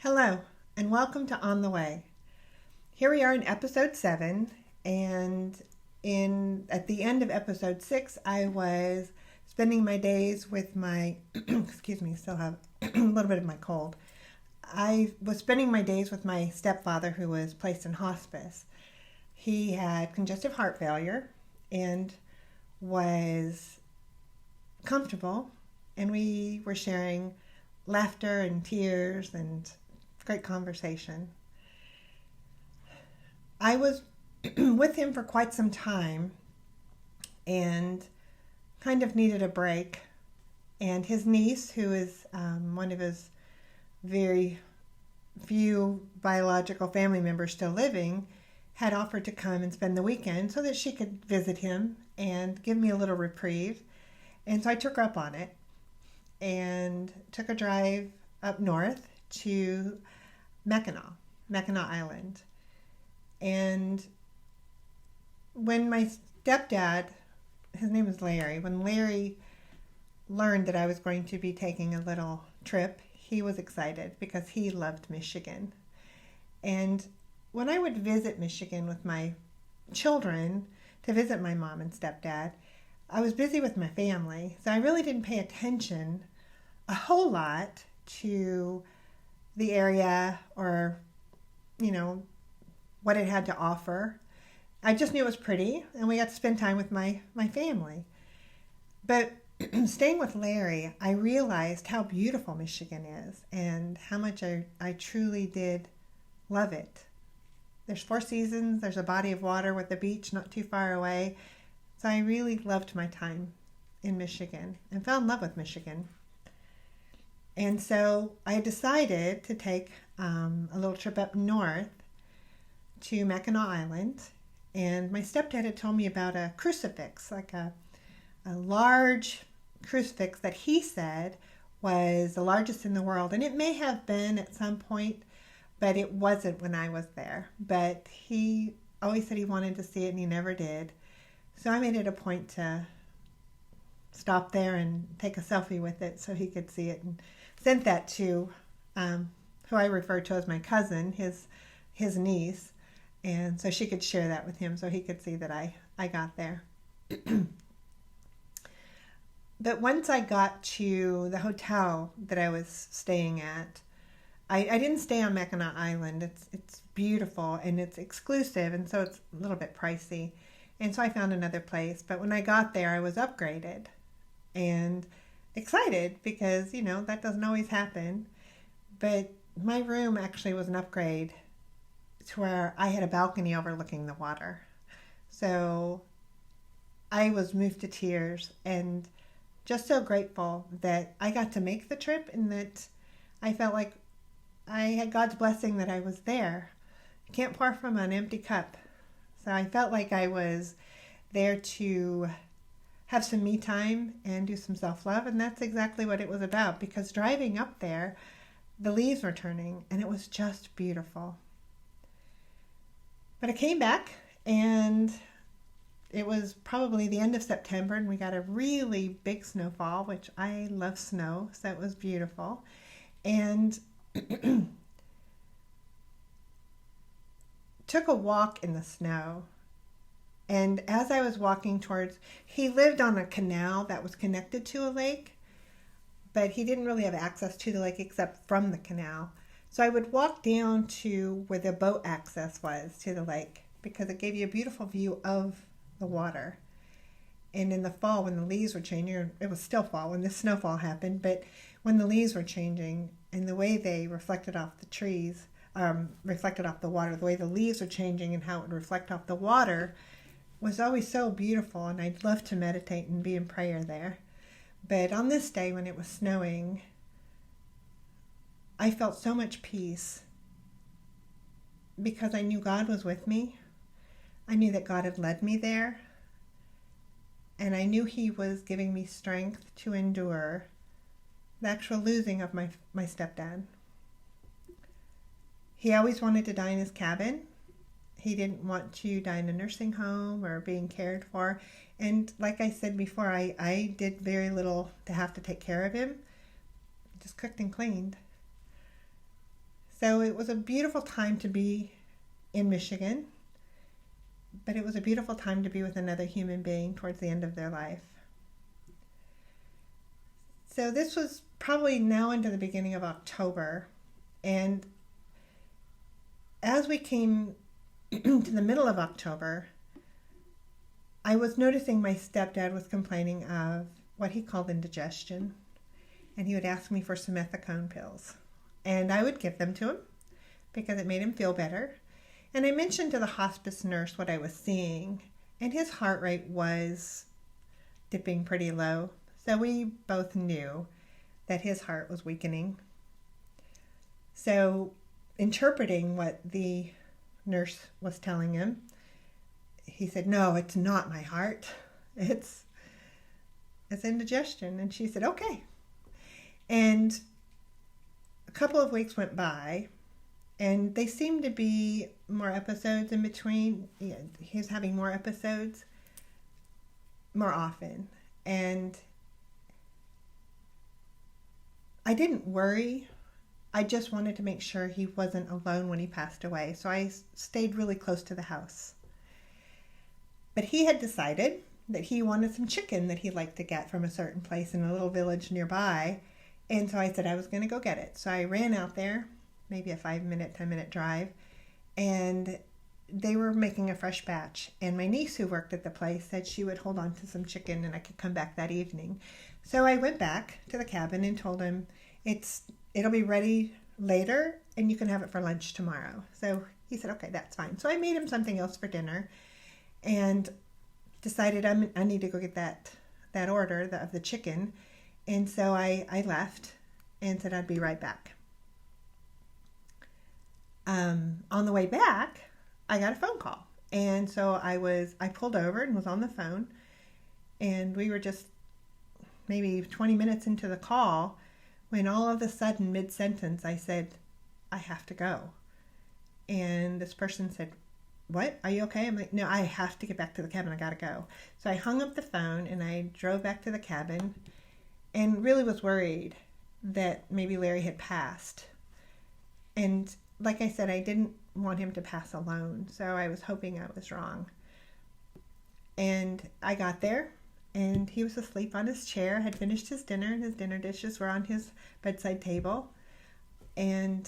Hello, and welcome to On the Way. Here we are in episode 7, and at the end of episode 6, I was spending my days with my, excuse me, still have a little bit of my cold. I was spending my days with my stepfather who was placed in hospice. He had congestive heart failure and was comfortable, and we were sharing laughter and tears and great conversation. I was with him for quite some time and kind of needed a break. And his niece, who is one of his very few biological family members still living, had offered to come and spend the weekend so that she could visit him and give me a little reprieve. And so I took her up on it and took a drive up north to Mackinac Island. And when my stepdad, his name is Larry, when Larry learned that I was going to be taking a little trip, he was excited because he loved Michigan. And when I would visit Michigan with my children to visit my mom and stepdad, I was busy with my family, so I really didn't pay attention a whole lot to the area or, what it had to offer. I just knew it was pretty, and we got to spend time with my family. But staying with Larry, I realized how beautiful Michigan is and how much I truly did love it. There's 4 seasons, there's a body of water with a beach not too far away. So I really loved my time in Michigan and fell in love with Michigan. And so I decided to take a little trip up north to Mackinac Island. And my stepdad had told me about a crucifix, like a large crucifix that he said was the largest in the world. And it may have been at some point, but it wasn't when I was there. But he always said he wanted to see it and he never did. So I made it a point to stop there and take a selfie with it so he could see it, and sent that to who I refer to as my cousin, his niece, and so she could share that with him so he could see that I got there. But once I got to the hotel that I was staying at, I didn't stay on Mackinac Island. It's beautiful and it's exclusive, and so it's a little bit pricey. And so I found another place. But when I got there, I was upgraded and excited because, that doesn't always happen. But my room actually was an upgrade to where I had a balcony overlooking the water. So I was moved to tears and just so grateful that I got to make the trip and that I felt like I had God's blessing that I was there. You can't pour from an empty cup. So I felt like I was there to have some me time and do some self-love, and that's exactly what it was about, because driving up there, the leaves were turning, and it was just beautiful. But I came back, and it was probably the end of September, and we got a really big snowfall, which I love snow, so it was beautiful. And took a walk in the snow. And as I was walking towards, he lived on a canal that was connected to a lake, but he didn't really have access to the lake except from the canal. So I would walk down to where the boat access was to the lake because it gave you a beautiful view of the water. And in the fall, when the leaves were changing, it was still fall when the snowfall happened, but when the leaves were changing and the way they reflected off the trees, reflected off the water, the way the leaves were changing and how it would reflect off the water was always so beautiful, and I'd love to meditate and be in prayer there. But on this day when it was snowing, I felt so much peace because I knew God was with me. I knew that God had led me there, and I knew He was giving me strength to endure the actual losing of my stepdad. He always wanted to die in his cabin. He didn't want to die in a nursing home or being cared for. And like I said before, I did very little to have to take care of him. Just cooked and cleaned. So it was a beautiful time to be in Michigan, but it was a beautiful time to be with another human being towards the end of their life. So this was probably now into the beginning of October, and as we came to the middle of October, I was noticing my stepdad was complaining of what he called indigestion, and he would ask me for some methicone pills, and I would give them to him because it made him feel better. And I mentioned to the hospice nurse what I was seeing, and his heart rate was dipping pretty low, so we both knew that his heart was weakening. So, interpreting what the nurse was telling him, he said, "No, it's not my heart. It's indigestion." And she said, "Okay." And a couple of weeks went by, and they seemed to be more episodes in between. He was having more episodes more often. And I didn't worry. I just wanted to make sure he wasn't alone when he passed away. So I stayed really close to the house. But he had decided that he wanted some chicken that he liked to get from a certain place in a little village nearby. And so I said I was going to go get it. So I ran out there, maybe a 5-minute, 10-minute drive, and they were making a fresh batch. And my niece who worked at the place said she would hold on to some chicken and I could come back that evening. So I went back to the cabin and told him it'll be ready later and you can have it for lunch tomorrow. So he said, "Okay, that's fine." So I made him something else for dinner and decided I need to go get that order of the chicken. And so I left and said I'd be right back. On the way back, I got a phone call. And so I pulled over and was on the phone, and we were just maybe 20 minutes into the call when all of a sudden, mid-sentence, I said, "I have to go." And this person said, "What? Are you okay?" I'm like, "No, I have to get back to the cabin. I got to go." So I hung up the phone and I drove back to the cabin and really was worried that maybe Larry had passed. And like I said, I didn't want him to pass alone, so I was hoping I was wrong. And I got there, and he was asleep on his chair, had finished his dinner, and his dinner dishes were on his bedside table. And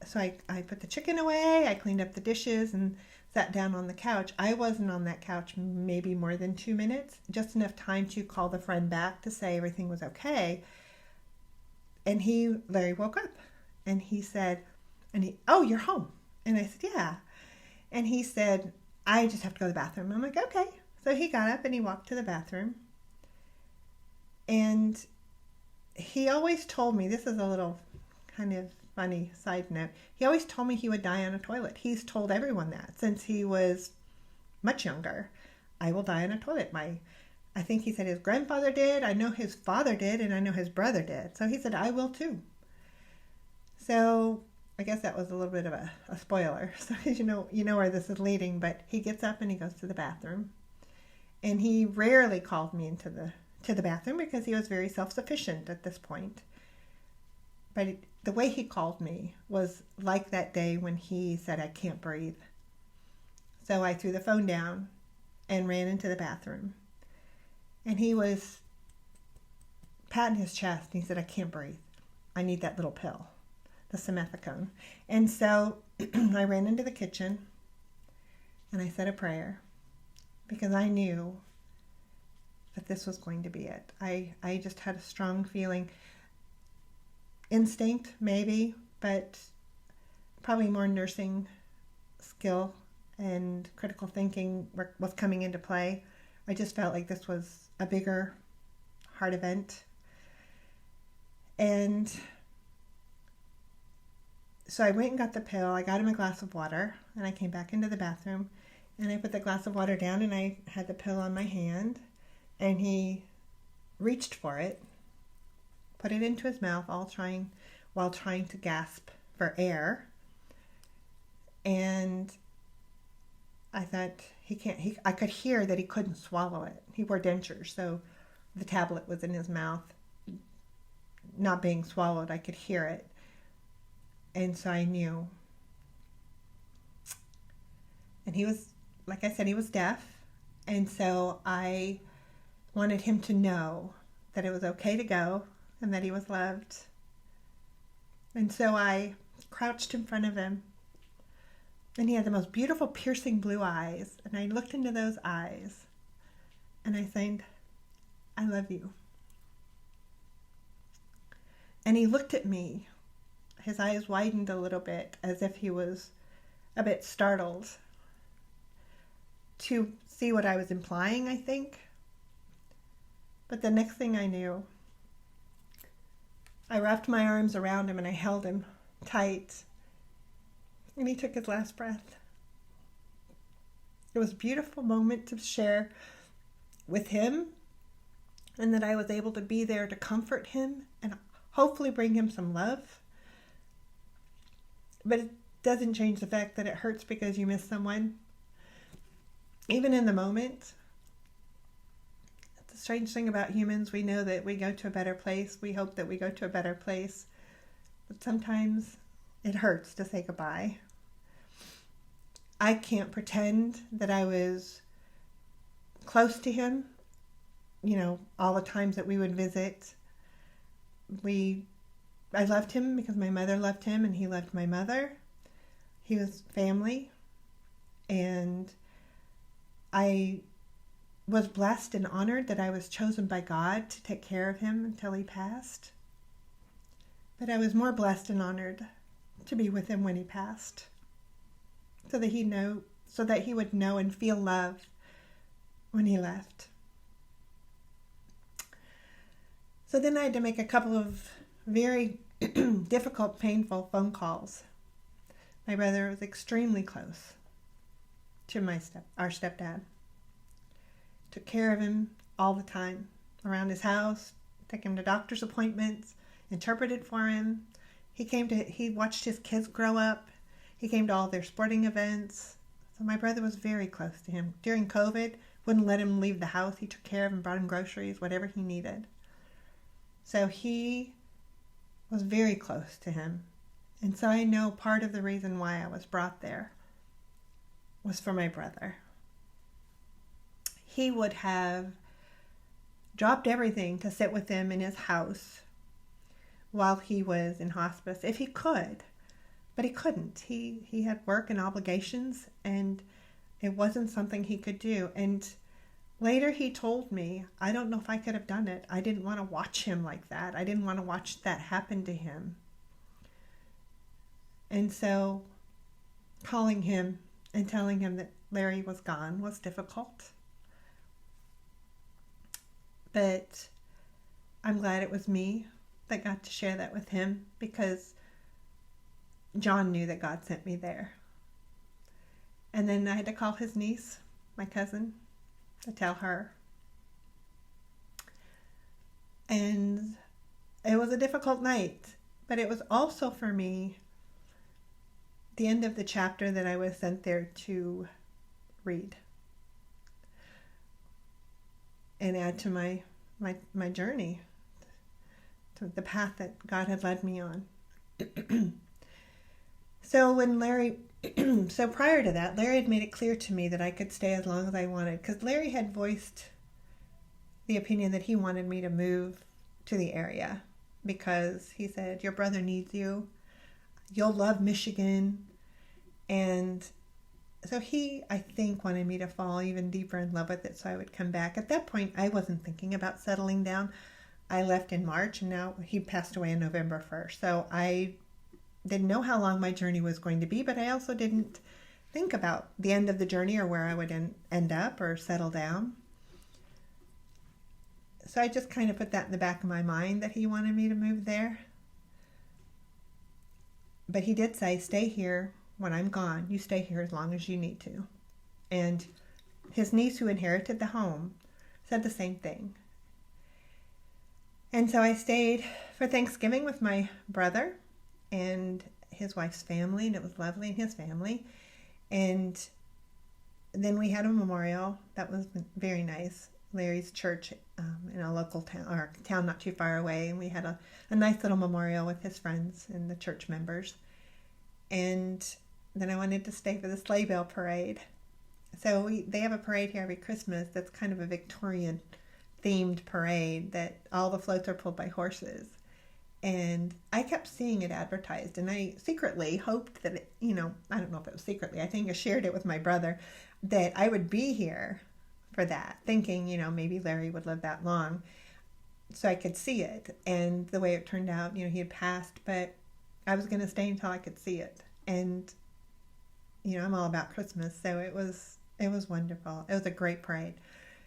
so I put the chicken away, I cleaned up the dishes, and sat down on the couch. I wasn't on that couch maybe more than 2 minutes, just enough time to call the friend back to say everything was okay. And Larry woke up, and he said, "Oh, you're home." And I said, "Yeah." And he said, "I just have to go to the bathroom." I'm like, "Okay." So he got up and he walked to the bathroom. And he always told me, this is a little kind of funny side note, he always told me he would die on a toilet. He's told everyone that since he was much younger. "I will die on a toilet." I think he said his grandfather did, I know his father did, and I know his brother did. So he said, "I will too." So I guess that was a little bit of a spoiler. So you know where this is leading, but he gets up and he goes to the bathroom. And he rarely called me into the bathroom because he was very self-sufficient at this point. But the way he called me was like that day when he said, "I can't breathe." So I threw the phone down and ran into the bathroom. And he was patting his chest and he said, "I can't breathe. I need that little pill, the simethicone." And so I ran into the kitchen and I said a prayer because I knew that this was going to be it. I just had a strong feeling, instinct maybe, but probably more nursing skill and critical thinking was coming into play. I just felt like this was a bigger heart event. And so I went and got the pill. I got him a glass of water, and I came back into the bathroom, and I put the glass of water down, and I had the pill on my hand, and he reached for it, put it into his mouth, while trying to gasp for air. And I thought, I could hear that he couldn't swallow it. He wore dentures, so the tablet was in his mouth, not being swallowed. I could hear it. And so I knew. And he was, like I said, he was deaf. And so I wanted him to know that it was okay to go and that he was loved. And so I crouched in front of him. And he had the most beautiful, piercing blue eyes. And I looked into those eyes. And I said, I love you. And he looked at me. His eyes widened a little bit, as if he was a bit startled to see what I was implying, I think. But the next thing I knew, I wrapped my arms around him and I held him tight. And he took his last breath. It was a beautiful moment to share with him, and that I was able to be there to comfort him and hopefully bring him some love. But it doesn't change the fact that it hurts because you miss someone. Even in the moment. The strange thing about humans, we know that we go to a better place. We hope that we go to a better place. But sometimes it hurts to say goodbye. I can't pretend that I was close to him. You know, all the times that we would visit. I loved him because my mother loved him and he loved my mother. He was family. And I was blessed and honored that I was chosen by God to take care of him until he passed. But I was more blessed and honored to be with him when he passed. So that he would know and feel love when he left. So then I had to make a couple of very difficult, painful phone calls. My brother was extremely close to our stepdad. Took care of him all the time, around his house, took him to doctor's appointments, interpreted for him. He watched his kids grow up. He came to all their sporting events. So my brother was very close to him. During COVID, wouldn't let him leave the house. He took care of him, brought him groceries, whatever he needed. So he was very close to him. And so I know part of the reason why I was brought there was for my brother. He would have dropped everything to sit with him in his house while he was in hospice, if he could. But he couldn't. He had work and obligations, and it wasn't something he could do. And later he told me, I don't know if I could have done it. I didn't want to watch him like that. I didn't want to watch that happen to him. And so calling him and telling him that Larry was gone was difficult. But I'm glad it was me that got to share that with him, because John knew that God sent me there. And then I had to call his niece, my cousin, to tell her. And it was a difficult night, but it was also for me the end of the chapter that I was sent there to read and add to my journey, to the path that God had led me on. So prior to that, Larry had made it clear to me that I could stay as long as I wanted, because Larry had voiced the opinion that he wanted me to move to the area, because he said, your brother needs you. You'll love Michigan. And so he, I think, wanted me to fall even deeper in love with it so I would come back. At that point, I wasn't thinking about settling down. I left in March, and now he passed away on November 1st. So I didn't know how long my journey was going to be, but I also didn't think about the end of the journey or where I would end up or settle down. So I just kind of put that in the back of my mind that he wanted me to move there. But he did say, stay here when I'm gone. You stay here as long as you need to. And his niece, who inherited the home, said the same thing. And so I stayed for Thanksgiving with my brother and his wife's family, and it was lovely, and his family. And then we had a memorial that was very nice. Larry's church in a local town, or a town not too far away, and we had a nice little memorial with his friends and the church members. And then I wanted to stay for the sleigh bell parade. So they have a parade here every Christmas that's kind of a Victorian themed parade that all the floats are pulled by horses. And I kept seeing it advertised, and I secretly hoped that, I don't know if it was secretly, I think I shared it with my brother, that I would be here for that, thinking, maybe Larry would live that long so I could see it. And the way it turned out, he had passed, but I was going to stay until I could see it. And, I'm all about Christmas, so it was wonderful. It was a great parade.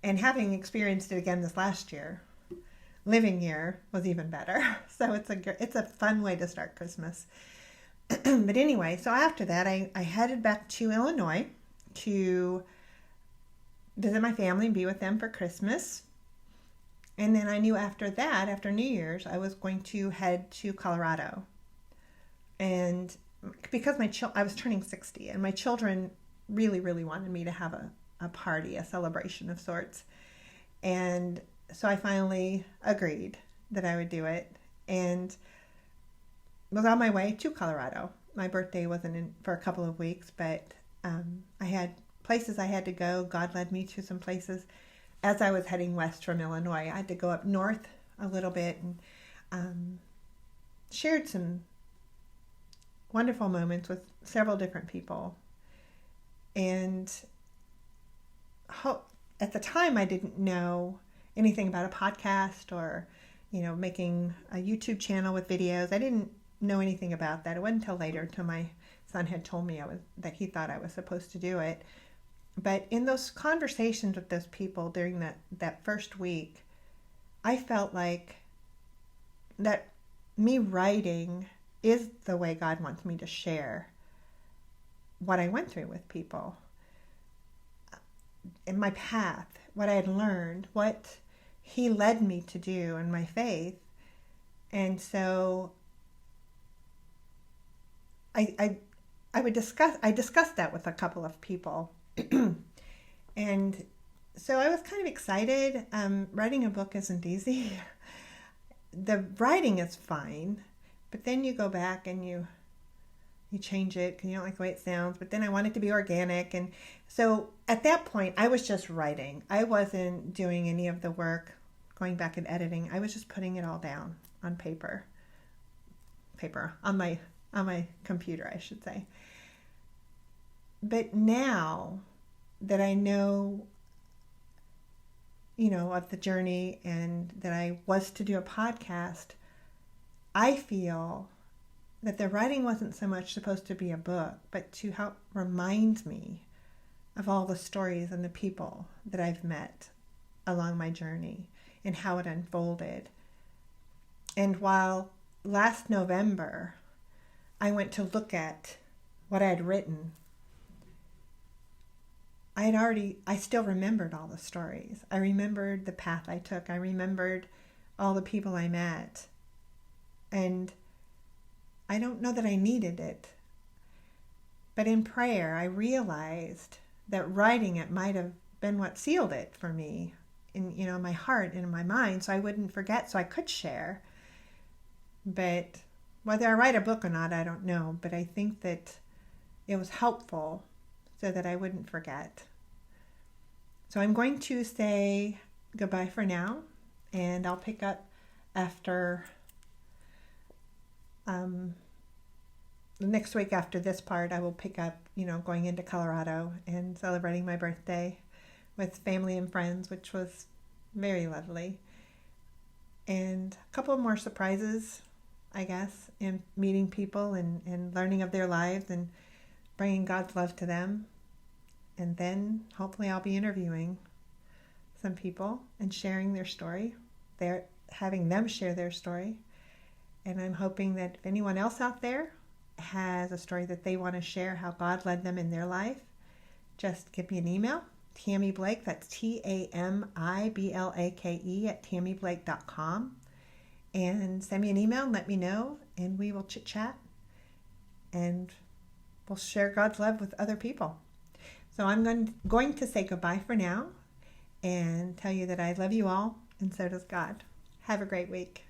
And having experienced it again this last year, living here was even better. So it's a fun way to start Christmas. But anyway, so after that, I headed back to Illinois to visit my family and be with them for Christmas. And then I knew after that, after New Year's, I was going to head to Colorado. And because I was turning 60, and my children really, really wanted me to have a party, a celebration of sorts. And so I finally agreed that I would do it, and was on my way to Colorado. My birthday wasn't in for a couple of weeks, but I had places I had to go. God led me to some places as I was heading west from Illinois. I had to go up north a little bit and shared some wonderful moments with several different people. And at the time, I didn't know anything about a podcast or, making a YouTube channel with videos. I didn't know anything about that. It wasn't until later, until my son had told me that he thought I was supposed to do it. But in those conversations with those people during that first week, I felt like that me writing is the way God wants me to share what I went through with people. In my path, what I had learned, what he led me to do in my faith. And so I discussed that with a couple of people. And so I was kind of excited. Writing a book isn't easy. The writing is fine, but then you go back and you change it because you don't like the way it sounds. But then I want it to be organic. And so at that point, I was just writing. I wasn't doing any of the work, going back and editing. I was just putting it all down on paper, on my computer, I should say. But now that I know, of the journey and that I was to do a podcast, I feel that the writing wasn't so much supposed to be a book, but to help remind me of all the stories and the people that I've met along my journey and how it unfolded. And while last November I went to look at what I had written, I still remembered all the stories. I remembered the path I took. I remembered all the people I met. And I don't know that I needed it. But in prayer, I realized that writing it might have been what sealed it for me in, my heart and in my mind, so I wouldn't forget, so I could share. But whether I write a book or not, I don't know. But I think that it was helpful so that I wouldn't forget. So I'm going to say goodbye for now, and I'll pick up after the next week after this part. I will pick up, going into Colorado and celebrating my birthday with family and friends, which was very lovely. And a couple more surprises, I guess, in meeting people and learning of their lives and bringing God's love to them. And then hopefully I'll be interviewing some people and sharing their story. They're having them share their story. And I'm hoping that if anyone else out there has a story that they want to share, how God led them in their life, just give me an email, Tammy Blake, that's TAMIBLAKE at tammyblake.com, and send me an email and let me know, and we will chit chat and we'll share God's love with other people. So I'm going to say goodbye for now and tell you that I love you all, and so does God. Have a great week.